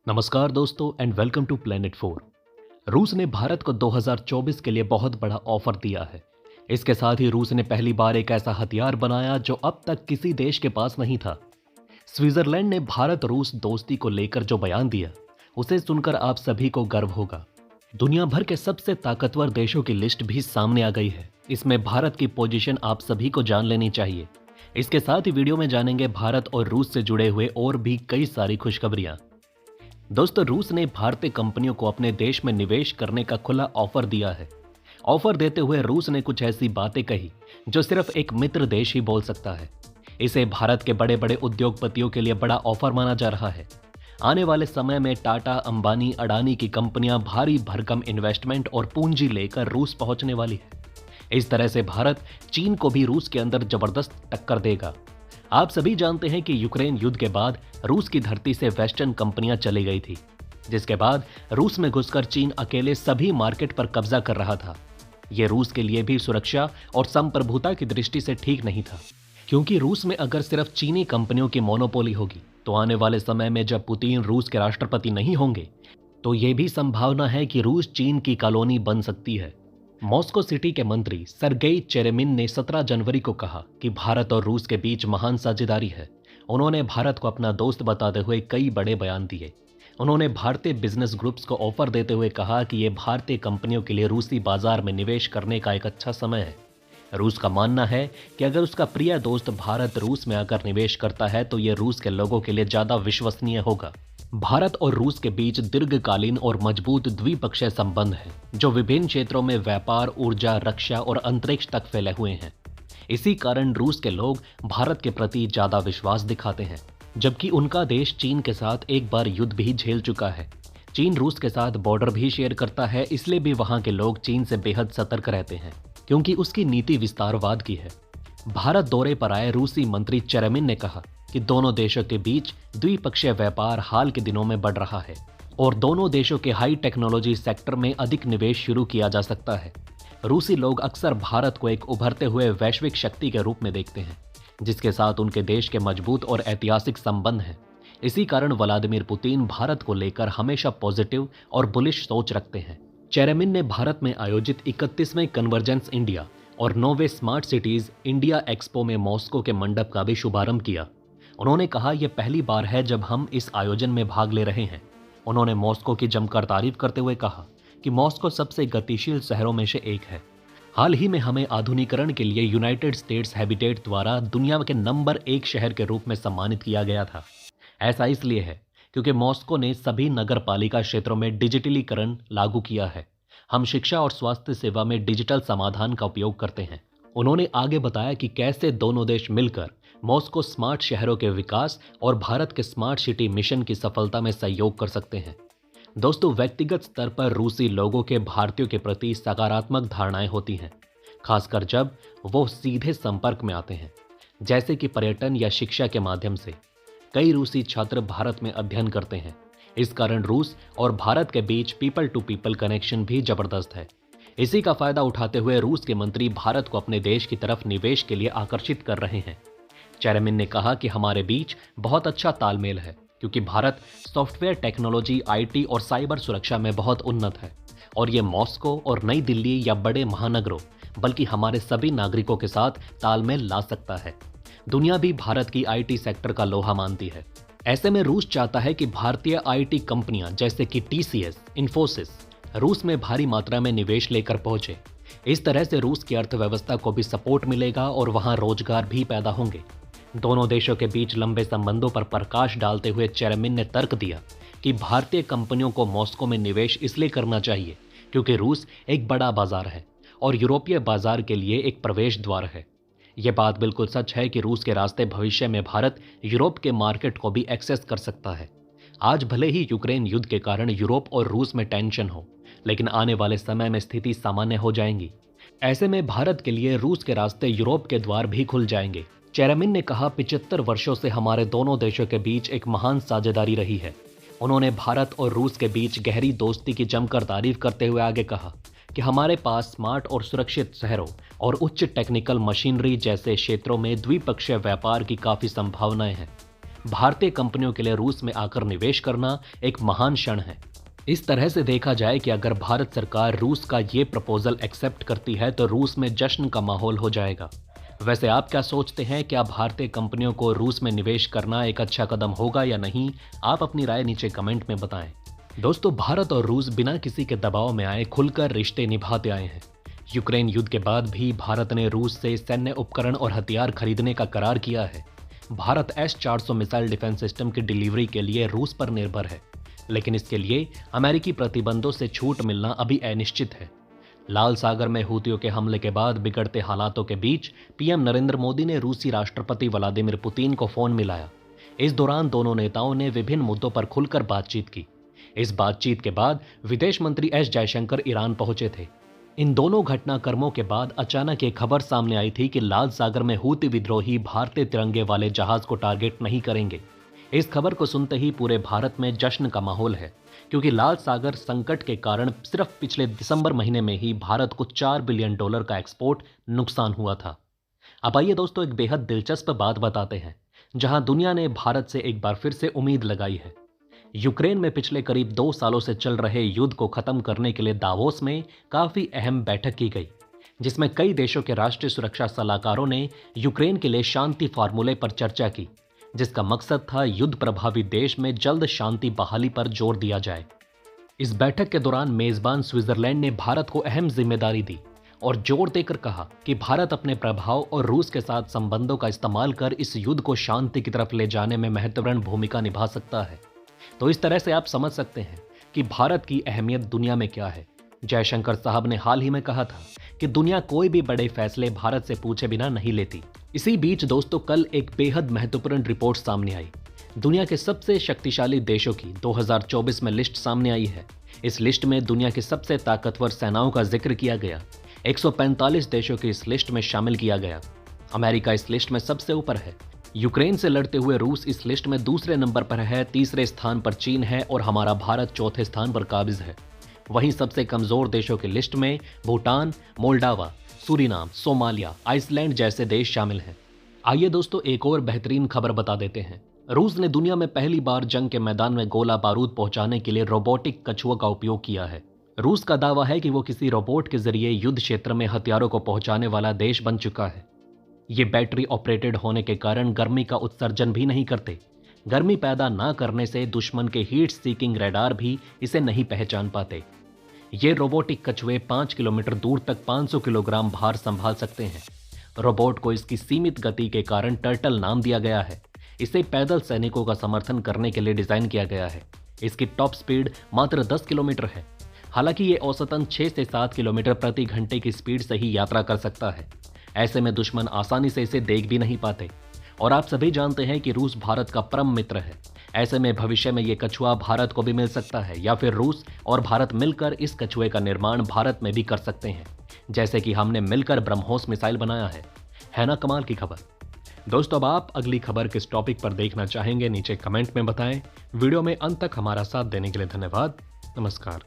नमस्कार दोस्तों and welcome to planet 4। रूस ने भारत को 2024 के लिए बहुत बड़ा ऑफर दिया है। इसके साथ ही रूस ने पहली बार एक ऐसा हथियार बनाया जो अब तक किसी देश के पास नहीं था। स्विट्जरलैंड ने भारत रूस दोस्ती को लेकर जो बयान दिया, उसे सुनकर आप सभी को गर्व होगा। दुनिया भर के सबसे ताकतवर देशों की लिस्ट भी सामने आ गई है। इसमें भारत की पोजीशन आप सभी को जान लेनी चाहिए। इसके साथ ही वीडियो में जानेंगे भारत और रूस से जुड़े हुए और भी कई सारी खुशखबरियां। दोस्तों, रूस ने भारतीय कंपनियों को अपने देश में निवेश करने का खुला ऑफर दिया है। ऑफर देते हुए रूस ने कुछ ऐसी बातें कही जो सिर्फ एक मित्र देश ही बोल सकता है। इसे भारत के बड़े बड़े उद्योगपतियों के लिए बड़ा ऑफर माना जा रहा है। आने वाले समय में टाटा, अंबानी, अडानी की कंपनियां भारी भरकम इन्वेस्टमेंट और पूंजी लेकर रूस पहुंचने वाली है। इस तरह से भारत चीन को भी रूस के अंदर जबरदस्त टक्कर देगा। आप सभी जानते हैं कि यूक्रेन युद्ध के बाद रूस की धरती से वेस्टर्न कंपनियां चली गई थी, जिसके बाद रूस में घुसकर चीन अकेले सभी मार्केट पर कब्जा कर रहा था। यह रूस के लिए भी सुरक्षा और संप्रभुता की दृष्टि से ठीक नहीं था, क्योंकि रूस में अगर सिर्फ चीनी कंपनियों की मोनोपोली होगी तो आने वाले समय में जब पुतिन रूस के राष्ट्रपति नहीं होंगे तो यह भी संभावना है कि रूस चीन की कॉलोनी बन सकती है। मॉस्को सिटी के मंत्री सरगेई चेरेमिन ने 17 जनवरी को कहा कि भारत और रूस के बीच महान साझेदारी है। उन्होंने भारत को अपना दोस्त बताते हुए कई बड़े बयान दिए। उन्होंने भारतीय बिजनेस ग्रुप्स को ऑफर देते हुए कहा कि यह भारतीय कंपनियों के लिए रूसी बाजार में निवेश करने का एक अच्छा समय है। रूस का मानना है कि अगर उसका प्रिय दोस्त भारत रूस में आकर निवेश करता है तो यह रूस के लोगों के लिए ज्यादा विश्वसनीय होगा। भारत और रूस के बीच दीर्घकालीन और मजबूत द्विपक्षीय संबंध हैं, जो विभिन्न क्षेत्रों में व्यापार, ऊर्जा, रक्षा और अंतरिक्ष तक फैले हुए हैं। इसी कारण रूस के लोग भारत के प्रति ज्यादा विश्वास दिखाते हैं, जबकि उनका देश चीन के साथ एक बार युद्ध भी झेल चुका है। चीन रूस के साथ बॉर्डर भी शेयर करता है, इसलिए भी वहां के लोग चीन से बेहद सतर्क रहते हैं, क्योंकि उसकी नीति विस्तारवाद की है। भारत दौरे पर आए रूसी मंत्री चेरेमिन ने कहा कि दोनों देशों के बीच द्विपक्षीय व्यापार हाल के दिनों में बढ़ रहा है और दोनों देशों के हाई टेक्नोलॉजी सेक्टर में अधिक निवेश शुरू किया जा सकता है। रूसी लोग अक्सर भारत को एक उभरते हुए वैश्विक शक्ति के रूप में देखते हैं, जिसके साथ उनके देश के मजबूत और ऐतिहासिक संबंध हैं। इसी कारण व्लादिमीर पुतिन भारत को लेकर हमेशा पॉजिटिव और बुलिश सोच रखते हैं। चेरेमिन ने भारत में आयोजित 31वें कन्वर्जेंस इंडिया और 9वें स्मार्ट सिटीज इंडिया एक्सपो में मॉस्को के मंडप का भी शुभारंभ किया। उन्होंने कहा, यह पहली बार है जब हम इस आयोजन में भाग ले रहे हैं। उन्होंने मॉस्को की जमकर तारीफ करते हुए कहा कि मॉस्को सबसे गतिशील शहरों में से एक है। हाल ही में हमें आधुनिकीकरण के लिए यूनाइटेड स्टेट्स हैबिटेट द्वारा दुनिया के नंबर 1 शहर के रूप में सम्मानित किया गया था। ऐसा इसलिए है क्योंकि मॉस्को ने सभी नगर पालिका क्षेत्रों में डिजिटलीकरण लागू किया है। हम शिक्षा और स्वास्थ्य सेवा में डिजिटल समाधान का उपयोग करते हैं। उन्होंने आगे बताया कि कैसे दोनों देश मिलकर मॉस्को स्मार्ट शहरों के विकास और भारत के स्मार्ट सिटी मिशन की सफलता में सहयोग कर सकते हैं। दोस्तों, व्यक्तिगत स्तर पर रूसी लोगों के भारतीयों के प्रति सकारात्मक धारणाएं होती हैं, खासकर जब वो सीधे संपर्क में आते हैं, जैसे कि पर्यटन या शिक्षा के माध्यम से। कई रूसी छात्र भारत में अध्ययन करते हैं। इस कारण रूस और भारत के बीच पीपल टू पीपल कनेक्शन भी जबरदस्त है। इसी का फायदा उठाते हुए रूस के मंत्री भारत को अपने देश की तरफ निवेश के लिए आकर्षित कर रहे हैं। चेरेमिन ने कहा कि हमारे बीच बहुत अच्छा तालमेल है, क्योंकि भारत सॉफ्टवेयर टेक्नोलॉजी, आईटी और साइबर सुरक्षा में बहुत उन्नत है और ये मॉस्को और नई दिल्ली या बड़े महानगरों बल्कि हमारे सभी नागरिकों के साथ तालमेल ला सकता है। दुनिया भी भारत की आईटी सेक्टर का लोहा मानती है। ऐसे में रूस चाहता है कि भारतीय आईटी कंपनियां जैसे कि टीसीएस, इन्फोसिस रूस में भारी मात्रा में निवेश लेकर पहुंचे। इस तरह से रूस की अर्थव्यवस्था को भी सपोर्ट मिलेगा और वहां रोजगार भी पैदा होंगे। दोनों देशों के बीच लंबे संबंधों पर प्रकाश डालते हुए चेरेमिन ने तर्क दिया कि भारतीय कंपनियों को मॉस्को में निवेश इसलिए करना चाहिए क्योंकि रूस एक बड़ा बाजार है और यूरोपीय बाजार के लिए एक प्रवेश द्वार है। यह बात बिल्कुल सच है कि रूस के रास्ते भविष्य में भारत यूरोप के मार्केट को भी एक्सेस कर सकता है। आज भले ही यूक्रेन युद्ध के कारण यूरोप और रूस में टेंशन हो, लेकिन आने वाले समय में स्थिति सामान्य हो जाएंगी। ऐसे में भारत के लिए रूस के रास्ते यूरोप के द्वार भी खुल जाएंगे। चेरेमिन ने कहा, 75 वर्षों से हमारे दोनों देशों के बीच एक महान साझेदारी रही है। उन्होंने भारत और रूस के बीच गहरी दोस्ती की जमकर तारीफ करते हुए आगे कहा कि हमारे पास स्मार्ट और सुरक्षित शहरों और उच्च टेक्निकल मशीनरी जैसे क्षेत्रों में द्विपक्षीय व्यापार की काफी संभावनाएं हैं। भारतीय कंपनियों के लिए रूस में आकर निवेश करना एक महान क्षण है। इस तरह से देखा जाए कि अगर भारत सरकार रूस का ये प्रपोजल एक्सेप्ट करती है तो रूस में जश्न का माहौल हो जाएगा। वैसे आप क्या सोचते हैं, क्या भारतीय कंपनियों को रूस में निवेश करना एक अच्छा कदम होगा या नहीं? आप अपनी राय नीचे कमेंट में बताएं। दोस्तों, भारत और रूस बिना किसी के दबाव में आए खुलकर रिश्ते निभाते आए हैं। यूक्रेन युद्ध के बाद भी भारत ने रूस से सैन्य उपकरण और हथियार खरीदने का करार किया है। Bharat S-400 missile defence system की डिलीवरी के लिए रूस पर निर्भर है, लेकिन इसके लिए अमेरिकी प्रतिबंधों से छूट मिलना अभी अनिश्चित है। लाल सागर में हूतियों के हमले के बाद बिगड़ते हालातों के बीच पीएम नरेंद्र मोदी ने रूसी राष्ट्रपति व्लादिमीर पुतिन को फोन मिलाया। इस दौरान दोनों नेताओं ने विभिन्न मुद्दों पर खुलकर बातचीत की। इस बातचीत के बाद विदेश मंत्री एस जयशंकर ईरान पहुंचे थे। इन दोनों घटनाक्रमों के बाद अचानक एक खबर सामने आई थी कि लाल सागर में हूती विद्रोही भारतीय तिरंगे वाले जहाज को टारगेट नहीं करेंगे। इस खबर को सुनते ही पूरे भारत में जश्न का माहौल है, क्योंकि लाल सागर संकट के कारण सिर्फ पिछले दिसंबर महीने में ही भारत को $4 बिलियन का एक्सपोर्ट नुकसान हुआ था। अब आइए दोस्तों, एक बेहद दिलचस्प बात बताते हैं, जहां दुनिया ने भारत से एक बार फिर से उम्मीद लगाई है। यूक्रेन में पिछले करीब 2 सालों से चल रहे युद्ध को खत्म करने के लिए दावोस में काफी अहम बैठक की गई, जिसमें कई देशों के राष्ट्रीय सुरक्षा सलाहकारों ने यूक्रेन के लिए शांति फार्मूले पर चर्चा की, जिसका मकसद था युद्ध प्रभावित देश में जल्द शांति बहाली पर जोर दिया जाए। इस बैठक के दौरान मेजबान स्विट्जरलैंड ने भारत को अहम जिम्मेदारी दी और जोर देकर कहा कि भारत अपने प्रभाव और रूस के साथ संबंधों का इस्तेमाल कर इस युद्ध को शांति की तरफ ले जाने में महत्वपूर्ण भूमिका निभा सकता है। तो इस तरह से आप समझ सकते हैं कि भारत की अहमियत दुनिया में क्या है। जयशंकर साहब ने हाल ही में कहा था कि दुनिया कोई भी बड़े फैसले भारत से पूछे बिना नहीं लेती। इसी बीच दोस्तों, कल एक बेहद महत्वपूर्ण रिपोर्ट सामने आई। दुनिया के सबसे शक्तिशाली देशों की 2024 में लिस्ट सामने आई है। इस लिस्ट में दुनिया की सबसे ताकतवर सेनाओं का जिक्र किया गया। 145 देशों की इस लिस्ट में शामिल किया गया। अमेरिका इस लिस्ट में सबसे ऊपर है। यूक्रेन से लड़ते हुए रूस इस लिस्ट में दूसरे नंबर पर है। तीसरे स्थान पर चीन है और हमारा भारत चौथे स्थान पर काबिज है। वहीं सबसे कमजोर देशों की लिस्ट में भूटान, मोल्डावा, सूरीनाम, सोमालिया, आइसलैंड जैसे देश शामिल हैं। आइए दोस्तों, एक और बेहतरीन खबर बता देते हैं। रूस ने दुनिया में पहली बार जंग के मैदान में गोला बारूद पहुंचाने के लिए रोबोटिक कछुओं का उपयोग किया है। रूस का दावा है कि वो किसी रोबोट के जरिए युद्ध क्षेत्र में हथियारों को पहुंचाने वाला देश बन चुका है। ये बैटरी ऑपरेटेड होने के कारण गर्मी का उत्सर्जन भी नहीं करते। गर्मी पैदा ना करने से दुश्मन के हीट सीकिंग रडार भी इसे नहीं पहचान पाते। ये रोबोटिक कछुए 5 किलोमीटर दूर तक 500 किलोग्राम भार संभाल सकते हैं। रोबोट को इसकी सीमित गति के कारण टर्टल नाम दिया गया है। इसे पैदल सैनिकों का समर्थन करने के लिए डिजाइन किया गया है। इसकी टॉप स्पीड मात्र 10 किलोमीटर है। हालांकि ये औसतन 6 से 7 किलोमीटर प्रति घंटे की स्पीड से ही यात्रा कर सकता है। ऐसे में दुश्मन आसानी से इसे देख भी नहीं पाते। और आप सभी जानते हैं कि रूस भारत का परम मित्र है। ऐसे में भविष्य में ये कछुआ भारत को भी मिल सकता है, या फिर रूस और भारत मिलकर इस कछुए का निर्माण भारत में भी कर सकते हैं, जैसे कि हमने मिलकर ब्रह्मोस मिसाइल बनाया है ना कमाल की खबर। दोस्तों, अब आप अगली खबर किस टॉपिक पर देखना चाहेंगे नीचे कमेंट में बताएं। वीडियो में अंत तक हमारा साथ देने के लिए धन्यवाद। नमस्कार।